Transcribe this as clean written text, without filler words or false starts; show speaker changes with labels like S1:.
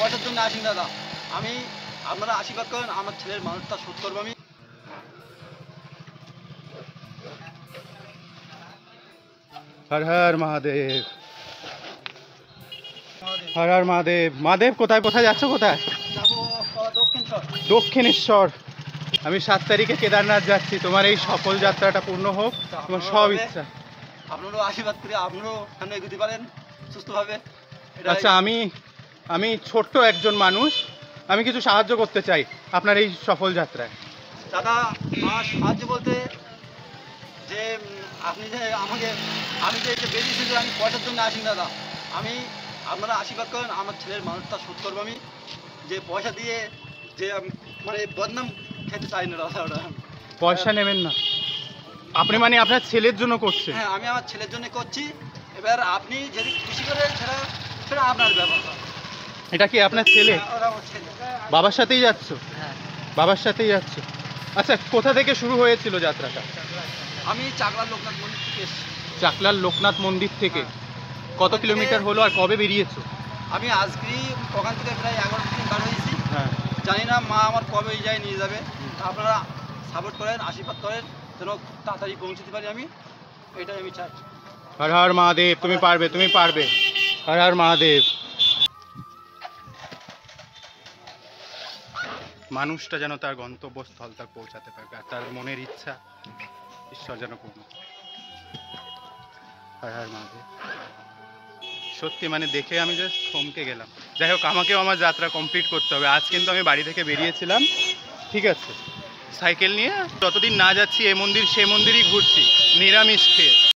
S1: পয়সার জন্য আসিনি দাদা। আমি আপনারা আশীর্বাদ করেন, আমার ছেলের মানুষটা শোধ করবো আমি।
S2: হর হর মহাদেব, হর হর মহাদেব। মহাদেব কোথায় কোথায় যাচ্ছ? কোথায়?
S1: যাবো দক্ষিণেশ্বর।
S2: দক্ষিণেশ্বর। আমি 7 তারিখে কেদারনাথ যাচ্ছি। তোমার এই সফল যাত্রাটা পূর্ণ হোক, তোমার সব ইচ্ছা।
S1: আপনারও আশীর্বাদ করে আপনারও সামনে এগোতে পারেন সুস্থভাবে।
S2: আচ্ছা, আমি ছোট্ট একজন মানুষ, আমি কিছু সাহায্য করতে চাই আপনার এই সফল যাত্রায়।
S1: দাদা আমার সাহায্য বলতে যে আপনি যে আমাকে, আমি যে বেরিয়েছি যে আমি পয়সার জন্য আসিনি দাদা। আমি আপনারা আশীর্বাদ করেন, আমার ছেলের মানুষটা শোধ করবো আমি। যে পয়সা দিয়ে যে মানে বদনাম খেতে চাই না দাদা ওটা।
S2: পয়সা নেবেন না আপনি? মানে আপনার ছেলের জন্য করছেন?
S1: হ্যাঁ, আমি আমার ছেলের জন্য করছি। এবার আপনি যদি খুশি করেন সেটা সেটা আপনার ব্যাপার।
S2: এটা কি আপনার ছেলে?
S1: ওরা আমার ছেলে।
S2: বাবার সাথেই যাচ্ছ?
S1: হ্যাঁ,
S2: বাবার সাথেই যাচ্ছ। আচ্ছা, কোথা থেকে শুরু হয়েছিল যাত্রাটা?
S1: আমি চাকলার লোকনাথ মন্দির থেকে এসেছি।
S2: চাকলার লোকনাথ মন্দির থেকে? কত কিলোমিটার হলো আর কবে বেরিয়েছো?
S1: আমি আজকেই ওখান থেকে প্রায় 11 দিন বার হয়েছি।
S2: হ্যাঁ।
S1: জানি না মা আমার কবে এই জায়গায় নিয়ে যাবে। আপনারা সাপোর্ট করেন, আশীর্বাদ করেন যেন খুব তাড়াতাড়ি পৌঁছতে পারি আমি, এটাই আমি চাই।
S2: হর হর মহাদেব, তুমি পারবে, তুমি পারবে। হর হর মহাদেব। মানুষটা যেন তার গন্তব্যস্থল তার পৌঁছাতে পারবে, আর তার মনের ইচ্ছা ঈশ্বর যেন পূর্ণ করে। হর হর মহাদেব। সত্যি মানে দেখে আমি জাস্ট থমকে গেলাম। যাই হোক, আমাকেও আমার যাত্রা কমপ্লিট করতে হবে। আজ কিন্তু আমি বাড়ি থেকে বেরিয়েছিলাম, ঠিক আছে, সাইকেল নিয়ে। যতদিন না যাচ্ছি এ মন্দির সে মন্দিরই ঘুরছি নিরামিষ খেয়ে।